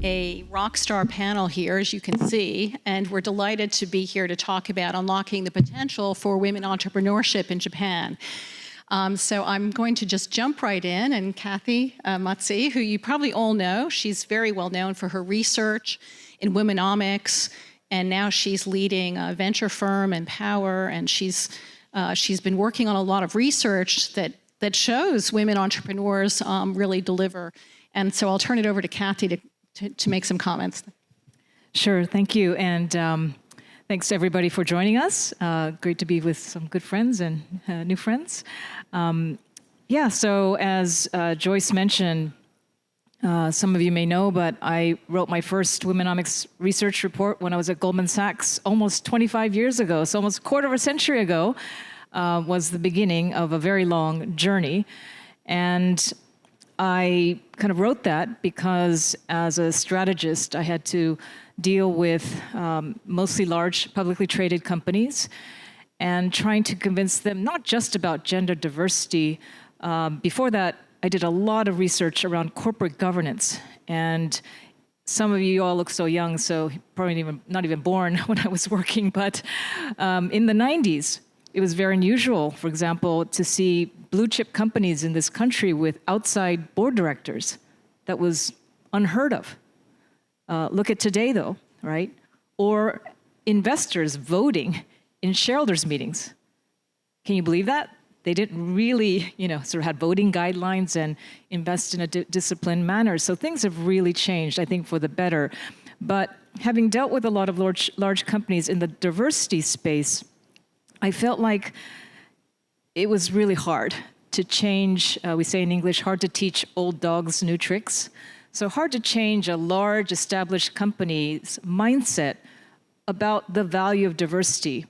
a rock star panel here, as you can see, and we're delighted to be here to talk about unlocking the potential for women entrepreneurship in Japan. So I'm going to just jump right in, and Kathy Matsui, who you probably all know, she's very well known for her research in womenomics, and now she's leading a venture firm, MPower, and she's been working on a lot of research that shows women entrepreneurs really deliver. And so I'll turn it over to Kathy to make some comments. Sure, thank you. And thanks to everybody for joining us. Great to be with some good friends and new friends. So as Joyce mentioned, some of you may know, but I wrote my first womenomics research report when I was at Goldman Sachs almost 25 years ago. So almost a quarter of a century ago was the beginning of a very long journey. And I kind of wrote that because as a strategist, I had to deal with mostly large publicly traded companies and trying to convince them not just about gender diversity. Before that, I did a lot of research around corporate governance. And some of you all look so young, so probably not even born when I was working, but in the 90s, it was very unusual, for example, to see blue chip companies in this country with outside board directors. That was unheard of. Look at today, though, right? Or investors voting in shareholders' meetings. Can you believe that? They didn't really, sort of had voting guidelines and invest in a disciplined manner. So things have really changed, I think, for the better. But having dealt with a lot of large companies in the diversity space, I felt like it was really hard to change, we say in English, hard to teach old dogs new tricks. So hard to change a large established company's mindset about the value of diversity.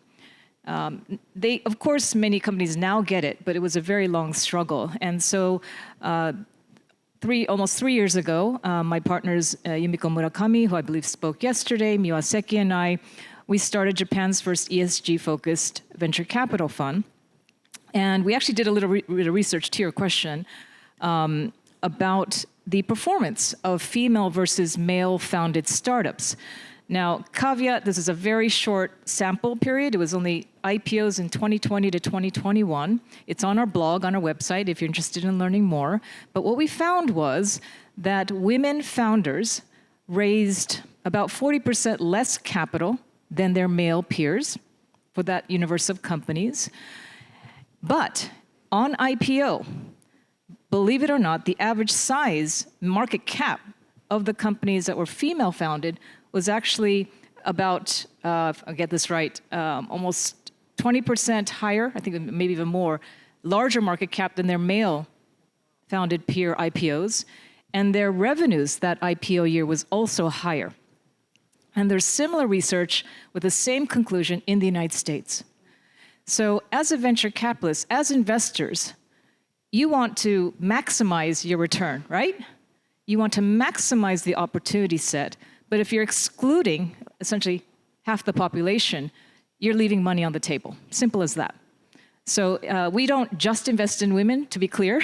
Of course, many companies now get it, but it was a very long struggle. And so almost 3 years ago, my partners, Yuko Murakami, who I believe spoke yesterday, Miyakawa and I, we started Japan's first ESG-focused venture capital fund. And we actually did a little research to your question about the performance of female versus male-founded startups. Now, caveat, this is a very short sample period. It was only IPOs in 2020 to 2021. It's on our blog, on our website, if you're interested in learning more. But what we found was that women founders raised about 40% less capital than their male peers for that universe of companies. But on IPO, believe it or not, the average size, market cap of the companies that were female founded was actually about, if I get this right, almost 20% higher, I think maybe even more, larger market cap than their male founded peer IPOs. And their revenues that IPO year was also higher. And there's similar research with the same conclusion in the United States. So as a venture capitalist, as investors, you want to maximize your return, right? You want to maximize the opportunity set. But if you're excluding essentially half the population, you're leaving money on the table. Simple as that. So we don't just invest in women, to be clear.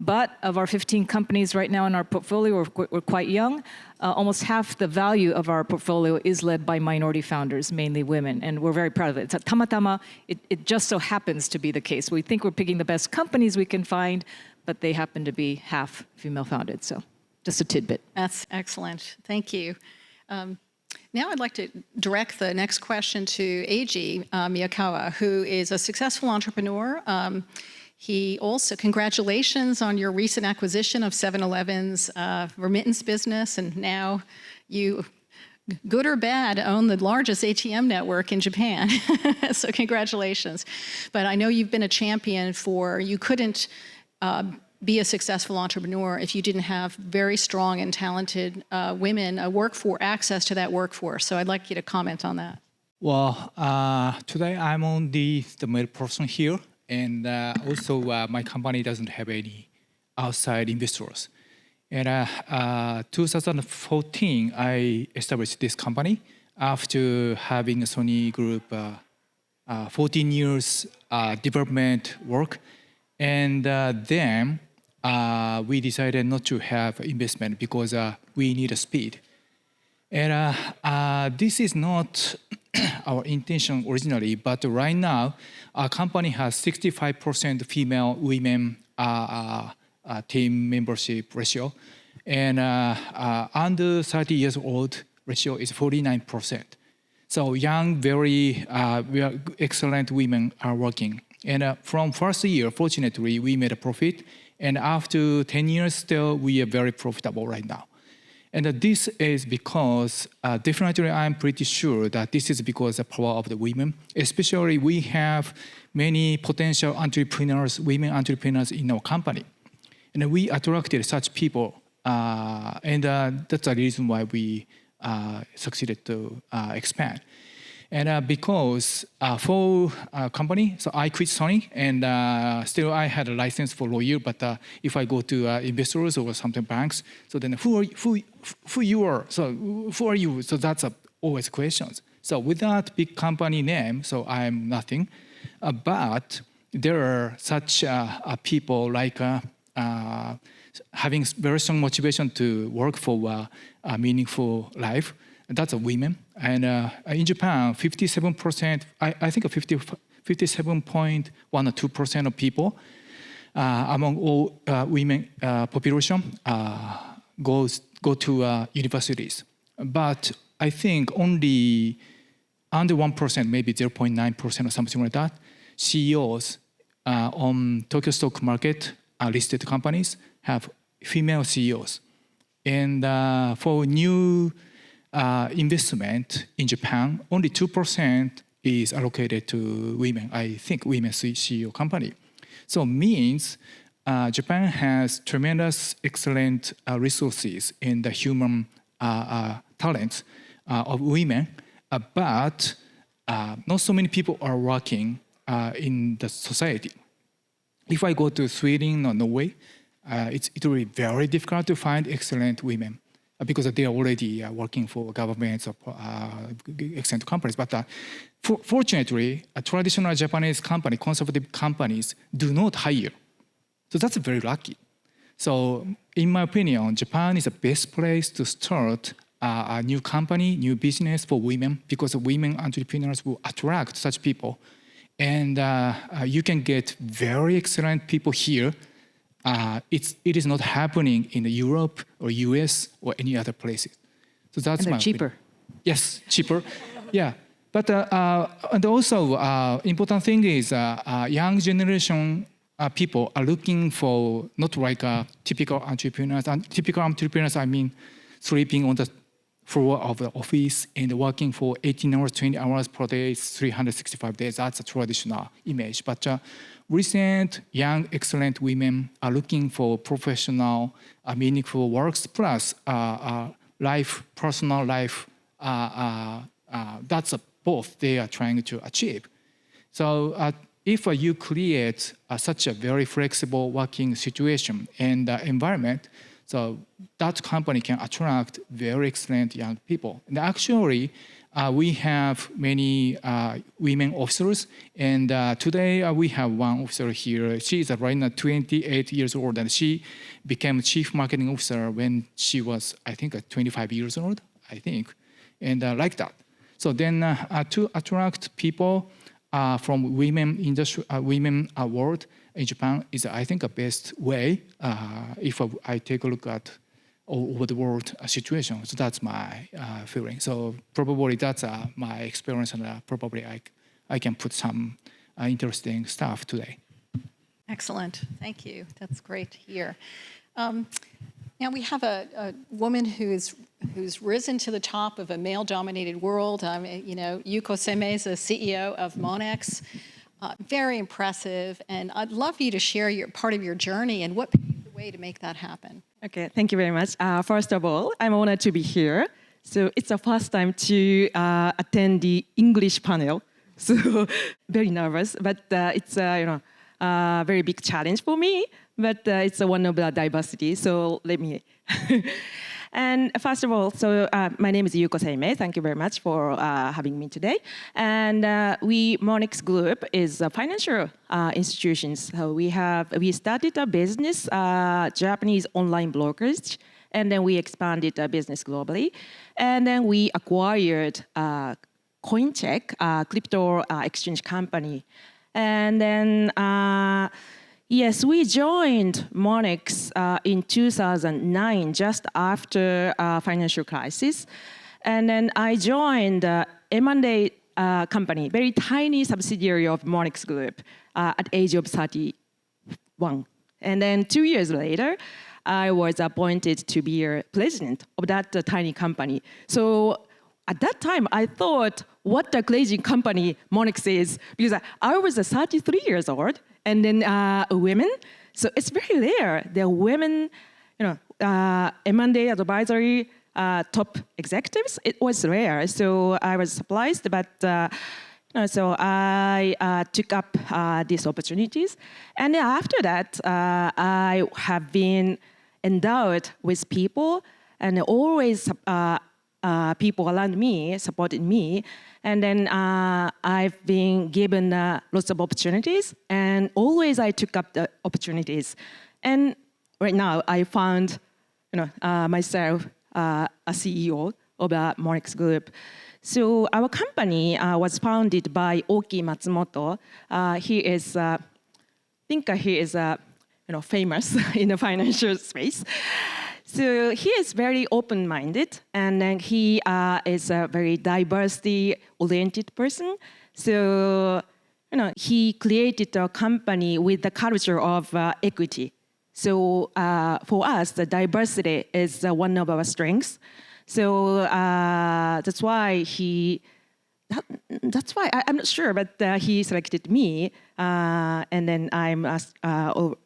But of our 15 companies right now in our portfolio, we're quite young. Almost half the value of our portfolio is led by minority founders, mainly women, and we're very proud of it. It's tamatama, it just so happens to be the case. We think we're picking the best companies we can find, but they happen to be half female founded, so just a tidbit. That's excellent, thank you. Now I'd like to direct the next question to Eiji Miyakawa, who is a successful entrepreneur. He also, congratulations on your recent acquisition of 7-Eleven's remittance business, and now you, good or bad, own the largest ATM network in Japan. So congratulations. But I know you've been a champion for, you couldn't be a successful entrepreneur if you didn't have very strong and talented women, access to that workforce. So I'd like you to comment on that. Well, today I'm only the male person here. And also, my company doesn't have any outside investors. And 2014, I established this company after having a Sony Group 14 years development work. And then we decided not to have investment because we need a speed. And this is not our intention originally, but right now, our company has 65% female women team membership ratio, and under 30 years old ratio is 49%. So young, very excellent women are working. And from first year, fortunately, we made a profit. And after 10 years, still, we are very profitable right now. And this is because, definitely I'm pretty sure that this is because of the power of the women. Especially we have many potential entrepreneurs, women entrepreneurs in our company. And we attracted such people. And that's the reason why we succeeded to expand. And because for company, so I quit Sony, and still I had a license for lawyer. But if I go to investors or something banks, so then who you are? So who are you? So that's always questions. So without big company name, so I'm nothing. But there are such people like having very strong motivation to work for a meaningful life. That's a women. And in Japan, 57%, I think 57.1 or 2% of people among all women population go to universities. But I think only under 1%, maybe 0.9% or something like that, CEOs on Tokyo stock market listed companies have female CEOs. And for new investment in Japan, only 2% is allocated to women. I think women CEO company. So means Japan has tremendous, excellent resources in the human talents of women, but not so many people are working in the society. If I go to Sweden or Norway, it will be very difficult to find excellent women, because they are already working for governments or excellent companies. But fortunately, a traditional Japanese company, conservative companies, do not hire. So that's very lucky. So in my opinion, Japan is the best place to start a new company, new business for women, because women entrepreneurs will attract such people. And you can get very excellent people here. It is not happening in Europe or US or any other places. So that's and they're cheaper. Opinion. Yes, cheaper. Yeah, but and also important thing is young generation people are looking for not like typical entrepreneurs. And typical entrepreneurs, I mean, sleeping on the floor of the office and working for 18 hours, 20 hours per day, 365 days. That's a traditional image. But recent young, excellent women are looking for professional, meaningful works plus life, personal life. That's both they are trying to achieve. So if you create such a very flexible working situation and environment, so that company can attract very excellent young people. And actually, we have many women officers, and today we have one officer here. She is right now 28 years old, and she became chief marketing officer when she was, I think, 25 years old, I think, and like that. So then to attract people from women industry, women world in Japan is, I think, the best way if I take a look at all over the world situation. So that's my feeling. So probably that's my experience, and probably I can put some interesting stuff today. Excellent. Thank you. That's great to hear. Now we have a woman who's risen to the top of a male-dominated world. Yuko Seimei is the CEO of Monex. Very impressive, and I'd love you to share part of your journey and what paved the way to make that happen. Okay, thank you very much. First of all, I'm honored to be here. So it's the first time to attend the English panel. So very nervous, but it's a very big challenge for me. But it's one of the diversity. So let me. And first of all, so my name is Yuko Seimei. Thank you very much for having me today. And Monex Group is a financial institutions. So we started a business, Japanese online brokerage, and then we expanded our business globally. And then we acquired CoinCheck, a crypto exchange company. And then, yes, we joined Monex in 2009, just after financial crisis. And then I joined M&A company, very tiny subsidiary of Monex Group at age of 31. And then 2 years later, I was appointed to be a president of that tiny company. So at that time, I thought, what a crazy company Monex is, because I was 33 years old, and then women. So it's very rare. There are women, M&A advisory top executives. It was rare, so I was surprised, but so I took up these opportunities. And then after that, I have been endowed with people, and always people around me supported me. And then I've been given lots of opportunities, and always I took up the opportunities. And right now I found myself a CEO of the Monex Group. So our company was founded by Oki Matsumoto. He is, I think he is famous in the financial space. So he is very open-minded, and then he is a very diversity-oriented person. So, he created a company with the culture of equity. So for us, the diversity is one of our strengths. So that's why I'm not sure, but he selected me, and then I'm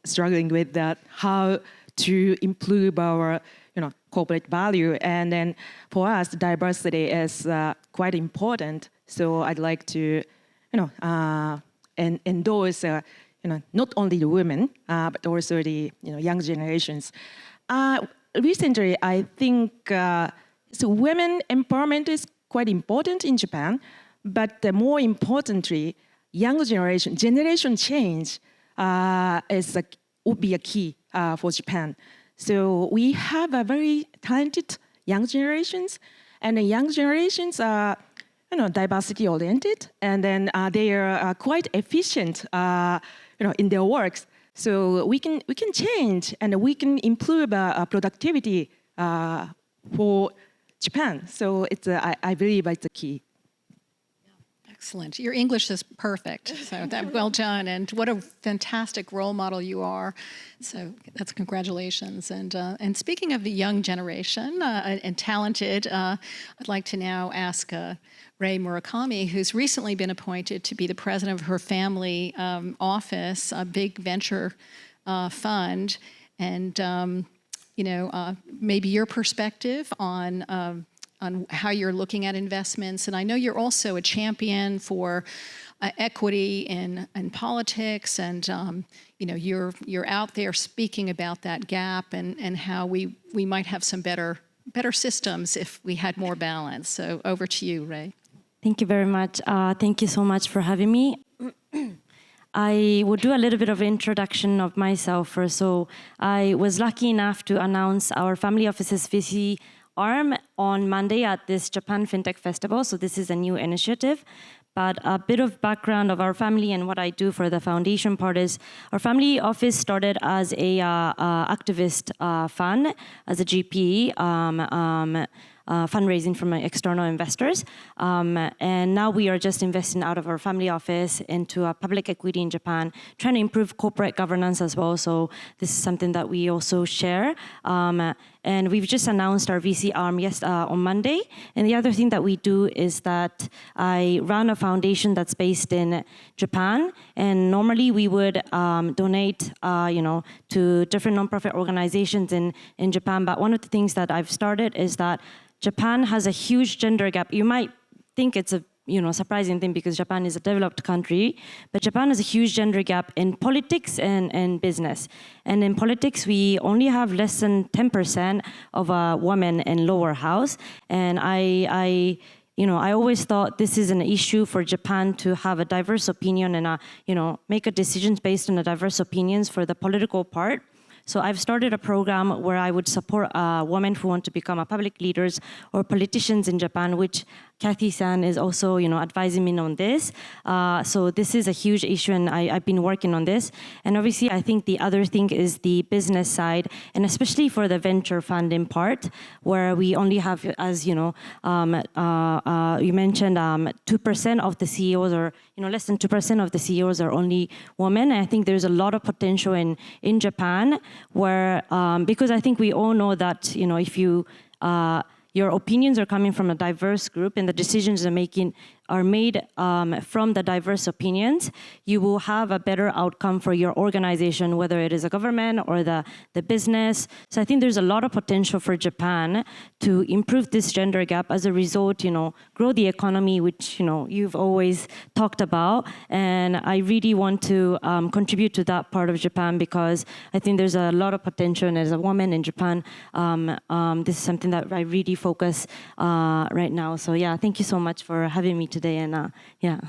struggling with that, how to improve our corporate value. And then for us, diversity is quite important. So I'd like to endorse not only the women, but also the young generations. Recently, I think so women empowerment is quite important in Japan, but more importantly, young generation change would be a key for Japan. So we have a very talented young generations, and the young generations are diversity oriented, and then they are quite efficient in their works. So we can change, and we can improve productivity for Japan. So it's I believe it's a key. Excellent. Your English is perfect. So well done, and what a fantastic role model you are. So that's congratulations. And speaking of the young generation and talented, I'd like to now ask Rei Murakami, who's recently been appointed to be the president of her family office, a big venture fund, and maybe your perspective on how you're looking at investments. And I know you're also a champion for equity in politics, and you're out there speaking about that gap and how we might have some better systems if we had more balance. So over to you, Rei. Thank you very much. Thank you so much for having me. I will do a little bit of introduction of myself first. So I was lucky enough to announce our family office's VC arm on Monday at this Japan FinTech Festival. So this is a new initiative. But a bit of background of our family and what I do for the foundation part is our family office started as a activist fund, as a GP, fundraising from external investors. And now we are just investing out of our family office into a public equity in Japan, trying to improve corporate governance as well. So this is something that we also share. And we've just announced our VC arm on Monday. And the other thing that we do is that I run a foundation that's based in Japan. And normally we would donate, to different nonprofit organizations in Japan. But one of the things that I've started is that Japan has a huge gender gap. You might think it's a surprising thing because Japan is a developed country, but Japan has a huge gender gap in politics and business. And in politics, we only have less than 10% of women in lower house. And I always thought this is an issue for Japan to have a diverse opinion and, make a decisions based on the diverse opinions for the political part. So I've started a program where I would support women who want to become public leaders or politicians in Japan, which Kathy-san is also, advising me on this. So this is a huge issue, and I've been working on this. And obviously, I think the other thing is the business side, and especially for the venture funding part, where we only have, as you mentioned, 2% of the CEOs are, less than 2% of the CEOs are only women. And I think there's a lot of potential in Japan, where because I think we all know that, if you your opinions are coming from a diverse group and the decisions are made from the diverse opinions, you will have a better outcome for your organization, whether it is a government or the business. So I think there's a lot of potential for Japan to improve this gender gap. As a result, grow the economy, which you've always talked about. And I really want to contribute to that part of Japan because I think there's a lot of potential. And as a woman in Japan, this is something that I really focus right now. So yeah, thank you so much for having me today, and yeah.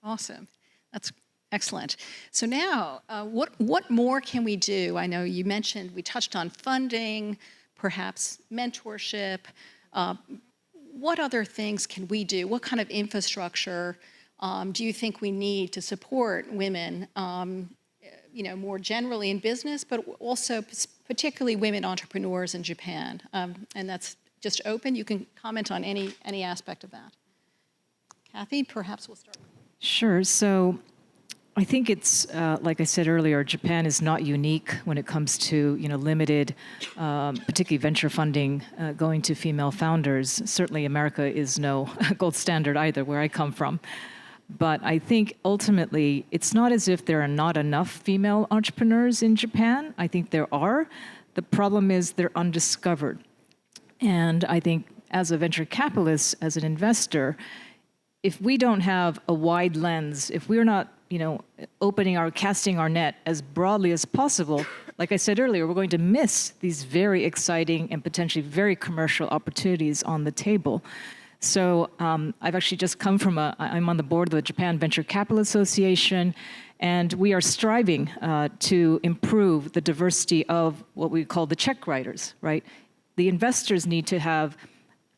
Awesome, that's excellent. So now, what more can we do? I know you mentioned, we touched on funding, perhaps mentorship. What other things can we do? What kind of infrastructure do you think we need to support women, more generally in business, but also particularly women entrepreneurs in Japan? And that's just open. You can comment on any aspect of that. Kathy, perhaps we'll start with you. Sure. So I think it's, like I said earlier, Japan is not unique when it comes to, limited, particularly venture funding going to female founders. Certainly America is no gold standard either, where I come from. But I think ultimately, it's not as if there are not enough female entrepreneurs in Japan. I think there are. The problem is they're undiscovered. And I think as a venture capitalist, as an investor, if we don't have a wide lens, if we're not, casting our net as broadly as possible, like I said earlier, we're going to miss these very exciting and potentially very commercial opportunities on the table. So I've actually just come from I'm on the board of the Japan Venture Capital Association, and we are striving to improve the diversity of what we call the check writers, right? The investors need to have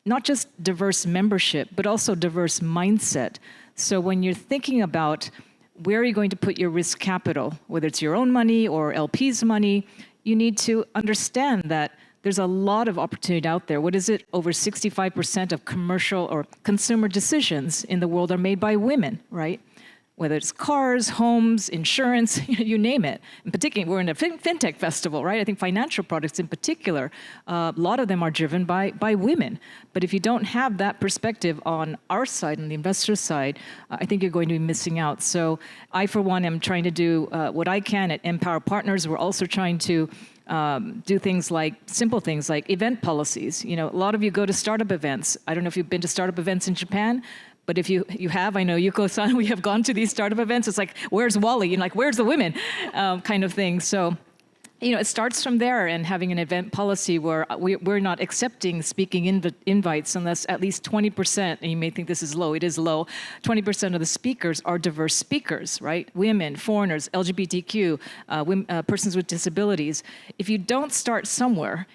not just diverse membership, but also diverse mindset. So when you're thinking about where are you going to put your risk capital, whether it's your own money or LP's money, you need to understand that there's a lot of opportunity out there. What is it? Over 65% of commercial or consumer decisions in the world are made by women, right? Whether it's cars, homes, insurance, you name it. In particular, we're in a FinTech Festival, right? I think financial products in particular, a lot of them are driven by women. But if you don't have that perspective on our side, on the investor side, I think you're going to be missing out. So I, for one, am trying to do what I can at MPower Partners. We're also trying to do things like, simple things like event policies. A lot of you go to startup events. I don't know if you've been to startup events in Japan, but if you have, I know Yuko-san, we have gone to these startup events. It's like, where's Wally? Where's the women? Kind of thing. So, it starts from there, and having an event policy where we're not accepting speaking invites unless at least 20%, and you may think this is low, it is low, 20% of the speakers are diverse speakers, right? Women, foreigners, LGBTQ, persons with disabilities. If you don't start somewhere,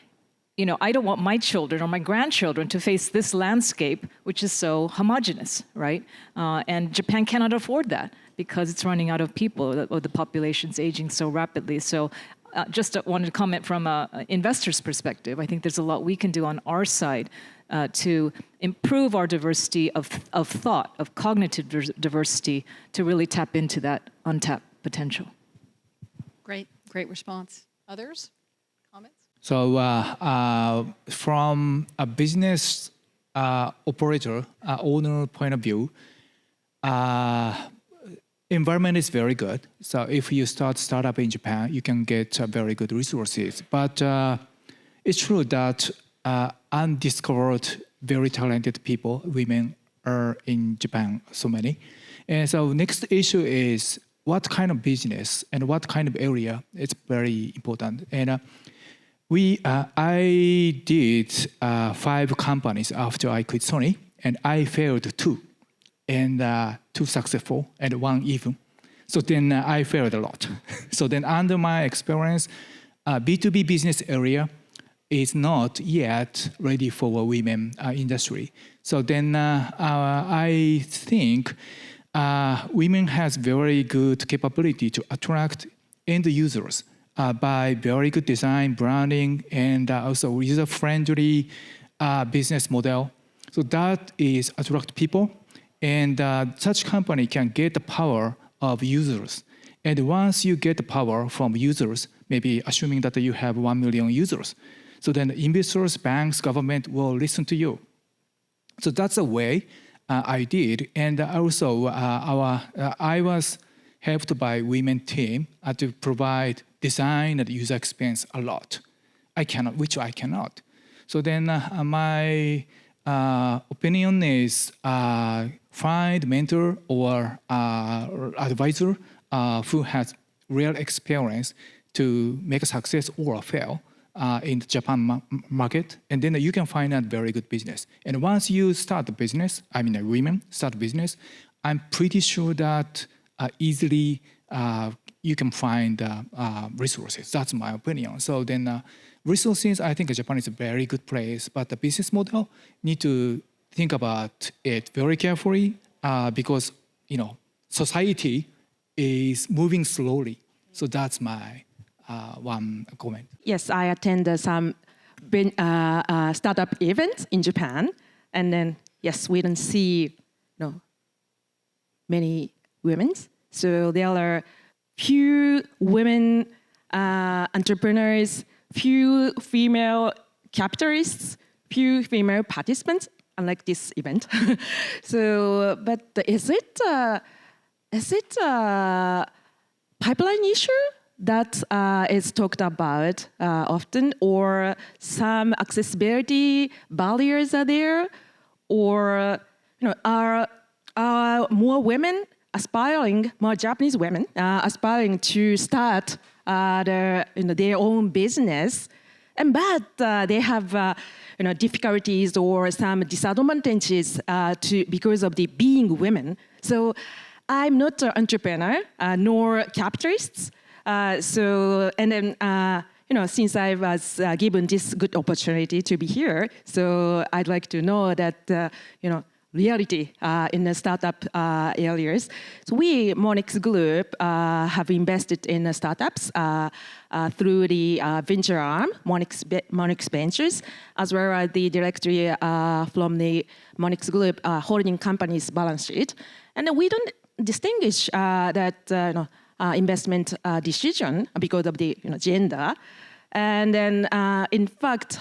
I don't want my children or my grandchildren to face this landscape, which is so homogenous, right? And Japan cannot afford that because it's running out of people, or the population's aging so rapidly. So just wanted to comment from an investor's perspective. I think there's a lot we can do on our side to improve our diversity of thought, of cognitive diversity, to really tap into that untapped potential. Great response. Others? Comments? So from a business operator, owner point of view, environment is very good. So if you start startup in Japan, you can get very good resources. But it's true that undiscovered, very talented people, women, in Japan, so many. And so next issue is what kind of business and what kind of area. It's very important. And I did 5 companies after I quit Sony, and I failed 2, and 2 successful and 1 even. So then I failed a lot. So then under my experience, B2B business area is not yet ready for a women industry. So then I think women has very good capability to attract end users by very good design, branding, and also user-friendly business model. So that is attract people, and such company can get the power of users. And once you get the power from users, maybe assuming that you have 1 million users, so then investors, banks, government will listen to you. So that's a way I did. And also I was helped by women team to provide design and user experience a lot. Which I cannot. So then my opinion is find mentor or advisor who has real experience to make a success or a fail in the Japan market, and then you can find a very good business. And once you start the business, women start business, I'm pretty sure that easily you can find resources. That's my opinion. So then resources, I think Japan is a very good place, but the business model need to think about it very carefully because society is moving slowly. So that's my one comment. Yes, I attend some startup events in Japan, and then yes, we don't see many women. So there are few women entrepreneurs, few female capitalists, few female participants, unlike this event. So, but is it a pipeline issue that is talked about often, or some accessibility barriers are there, or are more women aspiring, more Japanese women aspiring to start their own business, but they have difficulties or some disadvantages because of the being women. So I'm not an entrepreneur nor capitalist. Since I was given this good opportunity to be here, so I'd like to know that reality in the startup areas. So we, Monex Group, have invested in startups through the venture arm, Monex Ventures, as well as the directory from the Monex Group holding company's balance sheet. And we don't distinguish that investment decision because of the gender. And then, in fact,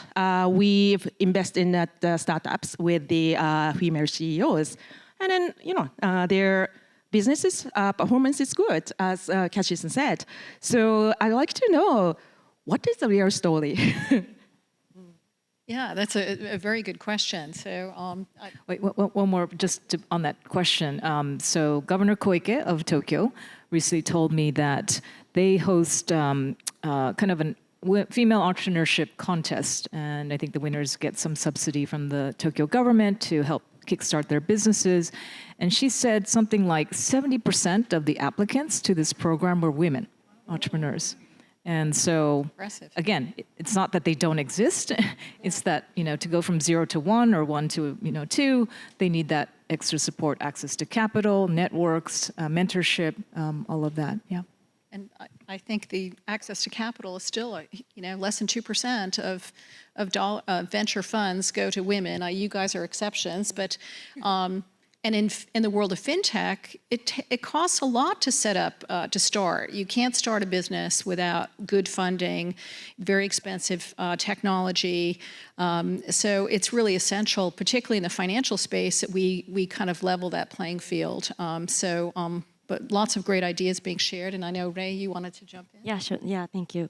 we've invested in startups with the female CEOs. And then, their businesses performance is good, as Kashi-san said. So I'd like to know, what is the real story? Yeah, that's a very good question. So, Wait, one more just on that question. So Governor Koike of Tokyo recently told me that they host kind of an female entrepreneurship contest, and I think the winners get some subsidy from the Tokyo government to help kickstart their businesses. And she said something like 70% of the applicants to this program were women entrepreneurs. And so, impressive. Again, it's not that they don't exist. It's that, to go from 0 to 1 or 1 to 2, they need that extra support, access to capital, networks, mentorship, all of that. Yeah. And I think the access to capital is still, less than 2% of venture funds go to women. You guys are exceptions, but and in the world of fintech, it costs a lot to set up to start. You can't start a business without good funding, very expensive technology. So it's really essential, particularly in the financial space, that we kind of level that playing field. but lots of great ideas being shared. And I know, Ray, you wanted to jump in. Yeah, sure. Yeah, thank you.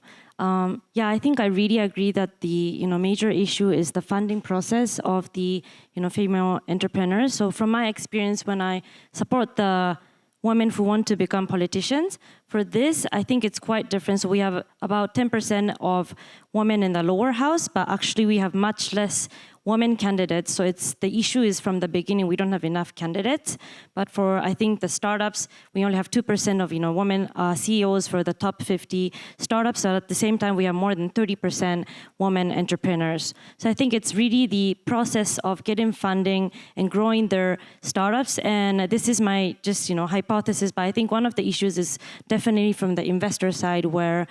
Yeah, I think I really agree that the major issue is the funding process of the female entrepreneurs. So from my experience, when I support the women who want to become politicians, for this, I think it's quite different. So we have about 10% of women in the lower house, but actually we have much less women candidates. So the issue is from the beginning, we don't have enough candidates. But for, I think, the startups, we only have 2% of women CEOs for the top 50 startups. So at the same time, we have more than 30% women entrepreneurs. So I think it's really the process of getting funding and growing their startups. And this is my just hypothesis, but I think one of the issues is definitely from the investor side, where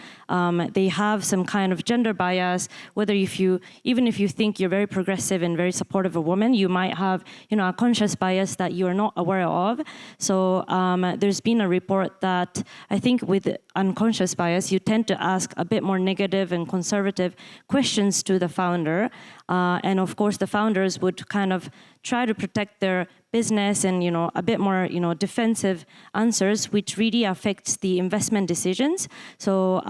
they have some kind of gender bias. Whether even if you think you're very progressive and very supportive of women, you might have a conscious bias that you are not aware of. So there's been a report that I think with unconscious bias, you tend to ask a bit more negative and conservative questions to the founder. And of course, the founders would kind of try to protect their business and a bit more defensive answers, which really affects the investment decisions. So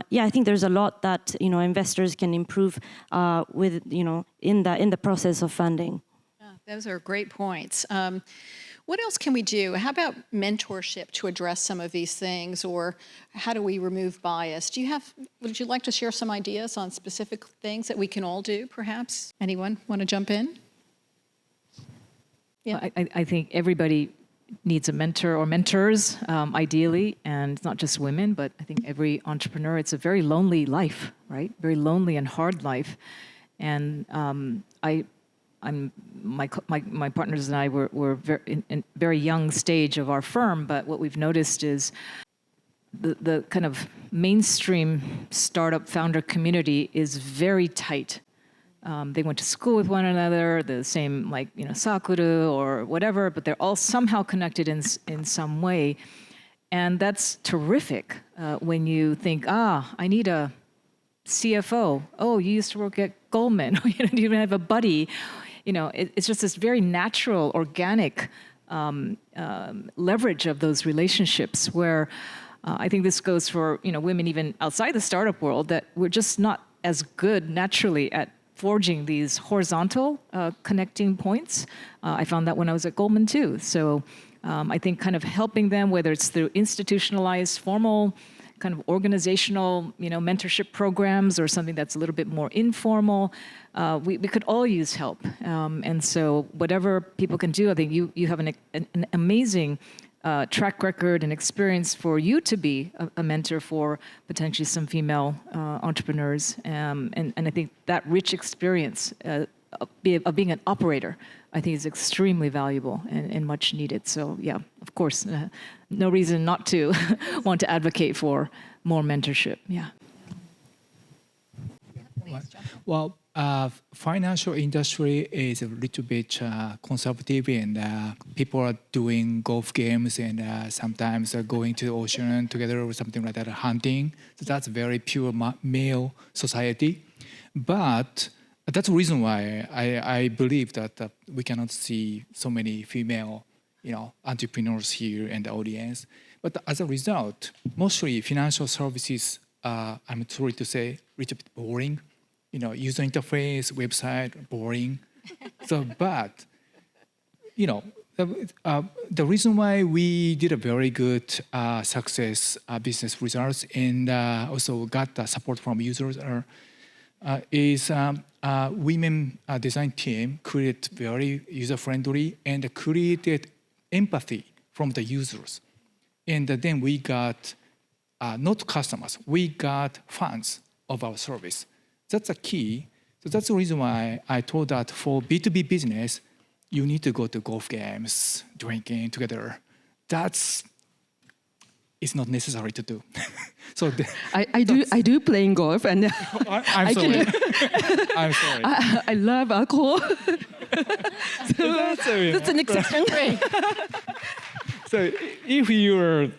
yeah, I think there's a lot that investors can improve with in the process of funding. Yeah, those are great points. What else can we do? How about mentorship to address some of these things, or how do we remove bias? Would you like to share some ideas on specific things that we can all do, perhaps? Anyone want to jump in? Yeah. I think everybody needs a mentor or mentors, ideally, and it's not just women, but I think every entrepreneur, it's a very lonely life, right? Very lonely and hard life. And my partners and I were in very young stage of our firm, but what we've noticed is the kind of mainstream startup founder community is very tight. They went to school with one another, the same sakuru or whatever, but they're all somehow connected in some way. And that's terrific when you think, I need a CFO. Oh, you used to work at Goldman. You don't even have a buddy. It's just this very natural, organic leverage of those relationships where I think this goes for women even outside the startup world, that we're just not as good naturally at forging these horizontal connecting points. I found that when I was at Goldman too. So I think kind of helping them, whether it's through institutionalized, formal, kind of organizational, mentorship programs, or something that's a little bit more informal, we could all use help. And so whatever people can do, I think you have an amazing track record and experience for you to be a mentor for potentially some female entrepreneurs. And I think that rich experience of being an operator, I think is extremely valuable and much needed. So yeah, of course, no reason not to want to advocate for more mentorship. Yeah. Well, financial industry is a little bit conservative, and people are doing golf games and sometimes going to the ocean together or something like that, hunting. So that's very pure male society. But that's the reason why I believe that we cannot see so many female, entrepreneurs here in the audience. But as a result, mostly financial services, I'm sorry to say, a little bit boring. User interface, website, boring. So, but, the reason why we did a very good success business results and also got the support from users is women design team created very user-friendly and created empathy from the users. And then we got not customers, we got fans of our service. That's a key. So that's the reason why I told that for B2B business, you need to go to golf games, drinking together. It's not necessary to do. So I do playing golf, and I'm sorry. I'm sorry. I love alcohol. That's an exception. So if you're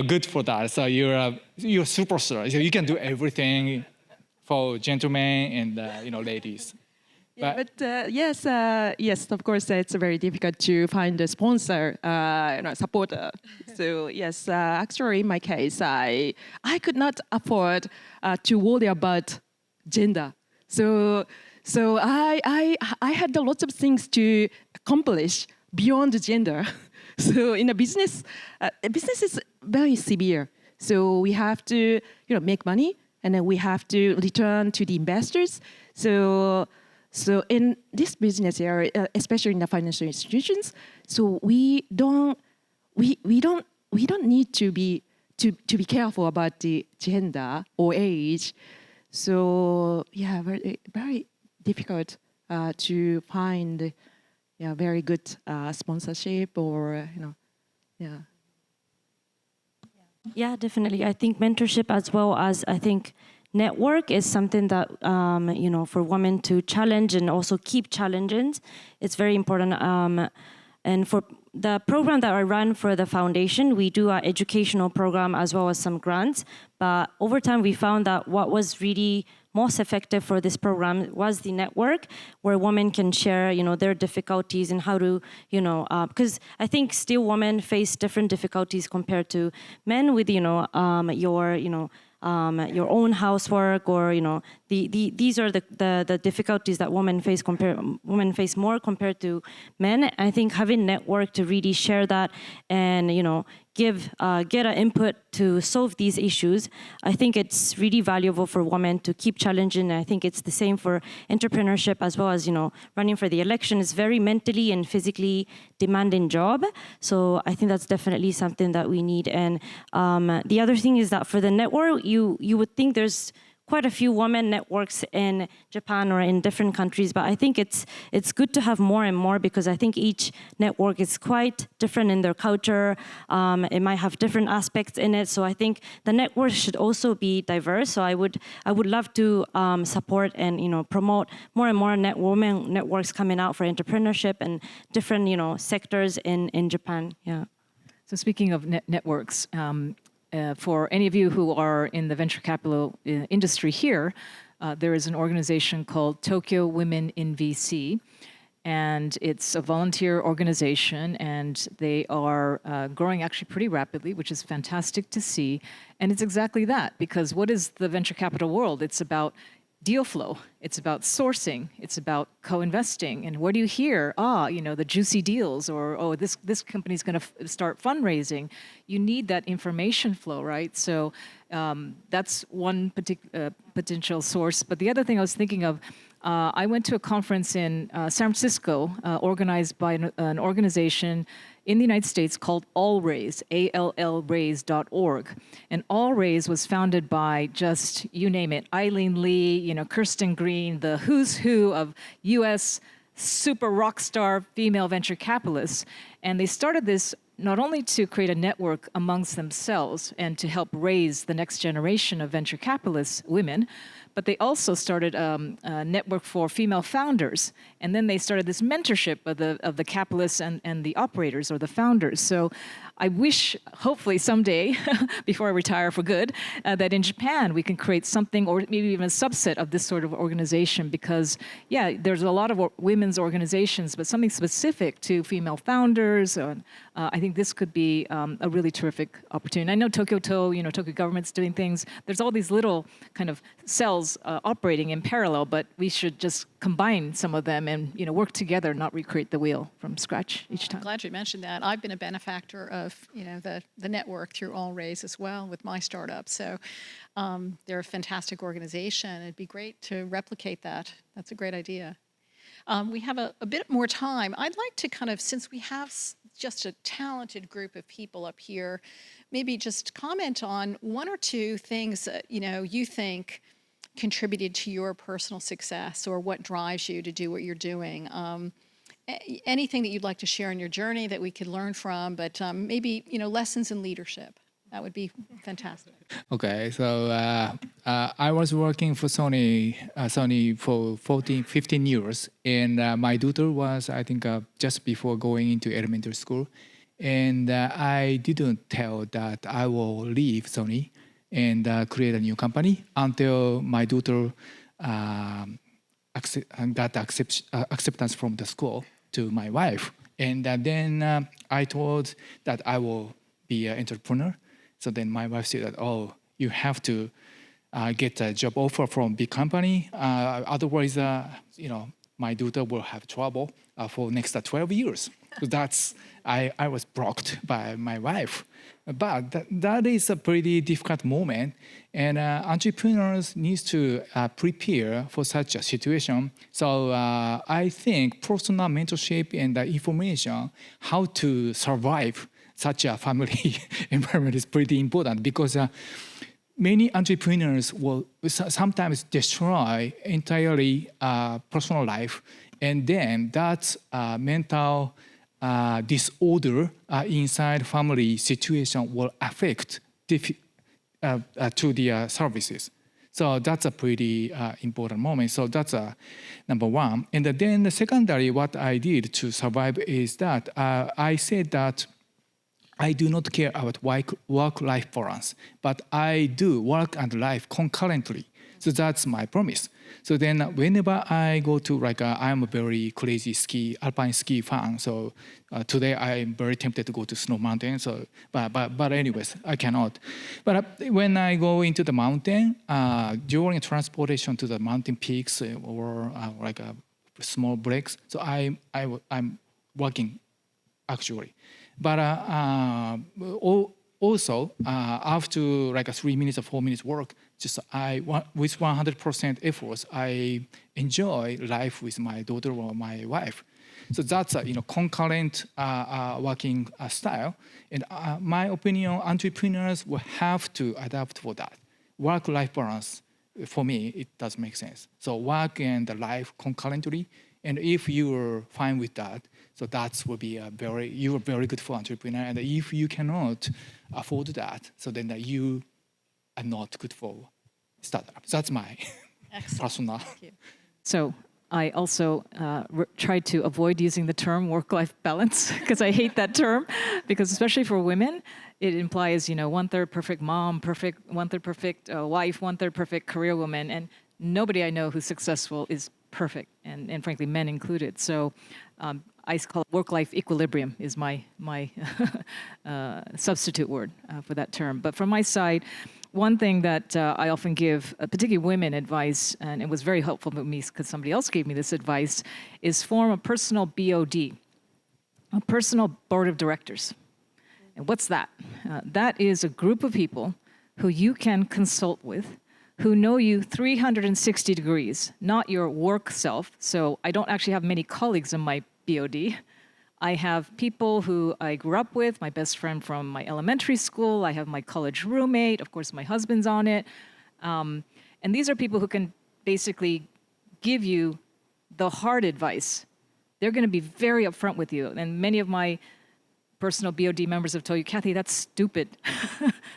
good for that, so you're a superstar. So you can do everything for gentlemen and ladies. Yeah, but yes, of course, it's very difficult to find a sponsor, supporter. So yes, actually, in my case, I could not afford to worry about gender. So I had a lot of things to accomplish beyond gender. So in a business is very severe. So we have to make money, and then we have to return to the investors. So in this business area, especially in the financial institutions, so we don't need to be careful about the gender or age. So yeah, very difficult to find very good sponsorship or yeah. Yeah, definitely. I think mentorship as well as I think network is something that for women to challenge and also keep challenging. It's very important. And for the program that I run for the foundation, we do our educational program as well as some grants. But over time, we found that what was really most effective for this program was the network, where women can share, their difficulties and how to, because I think still women face different difficulties compared to men with, your own housework, or these are the difficulties that women face more compared to men. I think having network to really share that and get an input to solve these issues, I think it's really valuable for women to keep challenging. And I think it's the same for entrepreneurship as well as running for the election. It's very mentally and physically demanding job. So I think that's definitely something that we need. And the other thing is that for the network, you would think there's quite a few women networks in Japan or in different countries, but I think it's good to have more and more, because I think each network is quite different in their culture. It might have different aspects in it, so I think the network should also be diverse. So I would love to support and promote more and more women networks coming out for entrepreneurship and different sectors in Japan. Yeah. So speaking of networks. For any of you who are in the venture capital industry here, there is an organization called Tokyo Women in VC, and it's a volunteer organization, and they are growing actually pretty rapidly, which is fantastic to see. And it's exactly that, because what is the venture capital world? It's about deal flow. It's about sourcing. It's about co-investing. And what do you hear? The juicy deals, or this company's going to start fundraising. You need that information flow, right? So that's one potential source. But the other thing I was thinking of, I went to a conference in San Francisco, organized by an organization in the United States called AllRaise, ALLRaise.org. And AllRaise was founded by just, you name it, Eileen Lee, Kirsten Green, the who's who of U.S. super rock star female venture capitalists. And they started this not only to create a network amongst themselves and to help raise the next generation of venture capitalists, women, but they also started a network for female founders. And then they started this mentorship of the capitalists and the operators or the founders. So I wish, hopefully someday, before I retire for good, that in Japan we can create something, or maybe even a subset of this sort of organization, because, yeah, there's a lot of women's organizations, but something specific to female founders. I think this could be a really terrific opportunity. I know Tokyo government's doing things. There's all these little kind of cells operating in parallel, but we should just combine some of them and work together, not recreate the wheel from scratch each time. I'm glad you mentioned that. I've been a benefactor of the network through AllRaise as well with my startup. So they're a fantastic organization. It'd be great to replicate that. That's a great idea. We have a bit more time. I'd like to kind of, since we have just a talented group of people up here, maybe just comment on one or two things that you think contributed to your personal success, or what drives you to do what you're doing. Anything that you'd like to share in your journey that we could learn from, but maybe lessons in leadership. That would be fantastic. Okay, so I was working for Sony for 15 years, and my daughter was, I think, just before going into elementary school, and I didn't tell that I will leave Sony and create a new company until my daughter got acceptance from the school to my wife. And then I told that I will be an entrepreneur. So then my wife said that, oh, you have to get a job offer from big company. Otherwise, my daughter will have trouble for next 12 years. So I was blocked by my wife. But that is a pretty difficult moment. And entrepreneurs need to prepare for such a situation. So I think personal mentorship and information, how to survive such a family environment is pretty important, because many entrepreneurs will sometimes destroy entirely personal life, and then that's mental disorder inside family situation will affect to the services. So that's a pretty important moment. So that's number one. And then the secondary, what I did to survive is that I said that I do not care about work-life balance, but I do work and life concurrently. So that's my promise. So then whenever I go to, I'm a very crazy alpine ski fan. So today I'm very tempted to go to snow mountain. So, but anyways, I cannot. But when I go into the mountain, during transportation to the mountain peaks or small breaks, so I'm working actually. But also after 3 minutes or 4 minutes work, with 100% efforts, I enjoy life with my daughter or my wife. So that's a concurrent working style. And my opinion, entrepreneurs will have to adapt for that. Work-life balance, for me, it does make sense. So work and life concurrently. And if you're fine with that, so that will be you're very good for entrepreneur. And if you cannot afford that, so then you are not good for startups. That's my personal. Thank you. So I also try to avoid using the term work-life balance, because I hate that term, because especially for women, it implies 1/3 perfect mom, 1/3 perfect wife, 1/3 perfect career woman, and nobody I know who's successful is perfect, and frankly, men included. So I call it work-life equilibrium is my substitute word for that term. But from my side, one thing that I often give, particularly women, advice, and it was very helpful to me because somebody else gave me this advice, is form a personal BOD, a personal board of directors. And what's that? That is a group of people who you can consult with, who know you 360 degrees, not your work self. So I don't actually have many colleagues in my BOD. I have people who I grew up with, my best friend from my elementary school. I have my college roommate. Of course, my husband's on it. And these are people who can basically give you the hard advice. They're going to be very upfront with you. And many of my personal BOD members have told you, Kathy, that's stupid.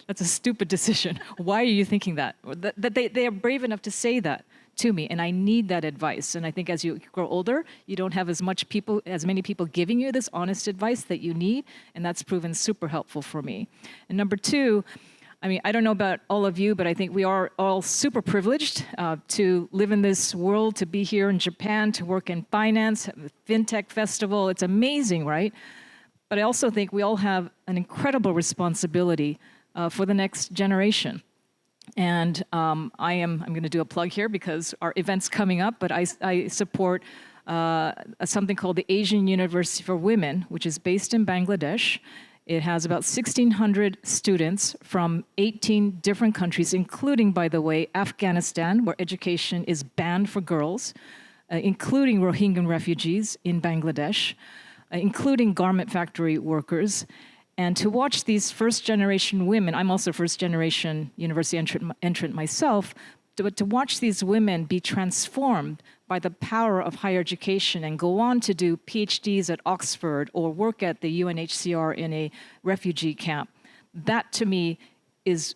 That's a stupid decision. Why are you thinking that? That they are brave enough to say that to me, and I need that advice. And I think as you grow older, you don't have as many people giving you this honest advice that you need, and that's proven super helpful for me. And number two, I don't know about all of you, but I think we are all super privileged to live in this world, to be here in Japan, to work in finance, FinTech Festival. It's amazing, right? But I also think we all have an incredible responsibility for the next generation. And I'm going to do a plug here because our event's coming up, but I support something called the Asian University for Women, which is based in Bangladesh. It has about 1,600 students from 18 different countries, including, by the way, Afghanistan, where education is banned for girls, including Rohingya refugees in Bangladesh, including garment factory workers. And to watch these first-generation women, I'm also first-generation university entrant myself, but to watch these women be transformed by the power of higher education and go on to do PhDs at Oxford or work at the UNHCR in a refugee camp, that to me is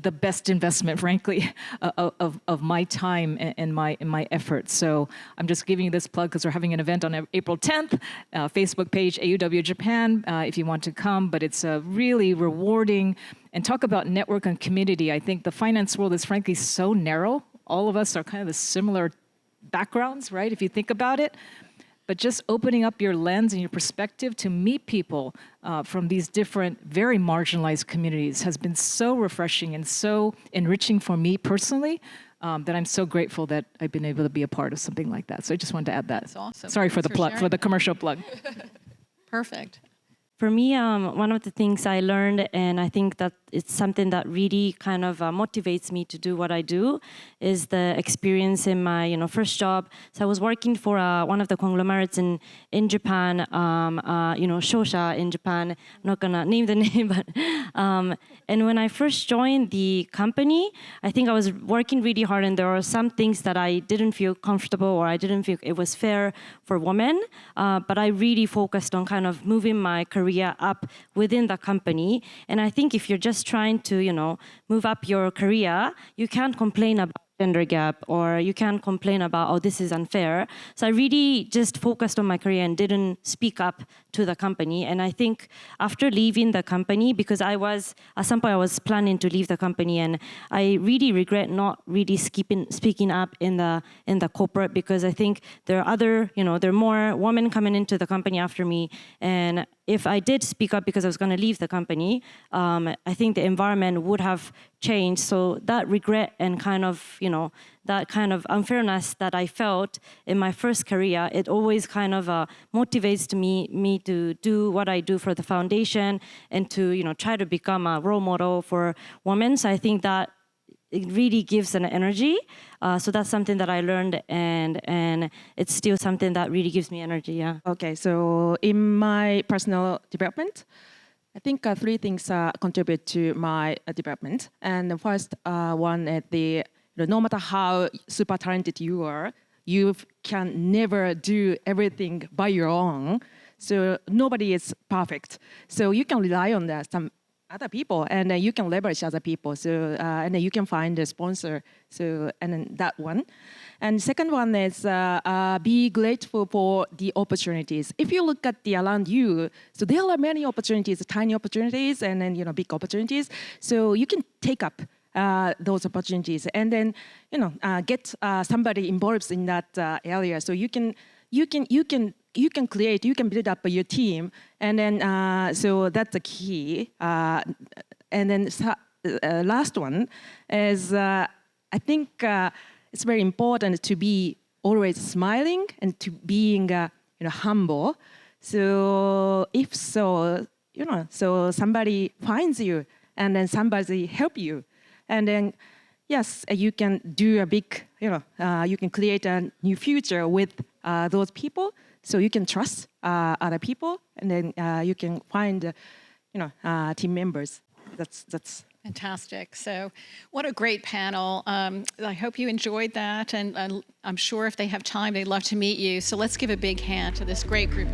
the best investment, frankly, of my time and my efforts. So I'm just giving you this plug because we're having an event on April 10th, Facebook page AUW Japan, if you want to come. But it's really rewarding. And talk about network and community. I think the finance world is frankly so narrow. All of us are kind of the similar backgrounds, right? If you think about it. But just opening up your lens and your perspective to meet people from these different, very marginalized communities has been so refreshing and so enriching for me personally that I'm so grateful that I've been able to be a part of something like that. So I just wanted to add that. That's awesome. Sorry for the Thanks plug, sharing. for the commercial plug. Perfect. For me, one of the things I learned, and I think that it's something that really kind of motivates me to do what I do, is the experience in my first job. So I was working for one of the conglomerates in Japan, Shosha in Japan. I'm not gonna name the name, but and when I first joined the company, I think I was working really hard, and there were some things that I didn't feel comfortable or I didn't feel it was fair for women. But I really focused on kind of moving my career up within the company. And I think if you're just trying to, move up your career, you can't complain about gender gap, or you can't complain about, oh, this is unfair. So I really just focused on my career and didn't speak up to the company. And I think after leaving the company, because at some point I was planning to leave the company, and I really regret not really speaking up in the corporate, because I think there are there are more women coming into the company after me. And if I did speak up because I was going to leave the company, I think the environment would have changed. So that regret and kind of, that kind of unfairness that I felt in my first career, it always kind of motivates me to do what I do for the foundation and to, try to become a role model for women. So I think that it really gives an energy. So that's something that I learned, and it's still something that really gives me energy, yeah. Okay, so in my personal development, I think 3 things contribute to my development. And the first one is no matter how super talented you are, you can never do everything by your own. So nobody is perfect. So you can rely on some other people, and you can leverage other people. So and then you can find a sponsor. So and then that one. And second one is be grateful for the opportunities. If you look at around you, so there are many opportunities, tiny opportunities, and then big opportunities. So you can take up those opportunities, and then get somebody involved in that area. So you can create, you can build up your team, and then so that's the key. And then last one is I think it's very important to be always smiling and to being humble. So if so, so somebody finds you, and then somebody help you, and then yes, you can do a big, you can create a new future with those people. So you can trust other people, and then you can find, team members. That's Fantastic. So what a great panel. I hope you enjoyed that, and I'm sure if they have time, they'd love to meet you. So let's give a big hand to this great group.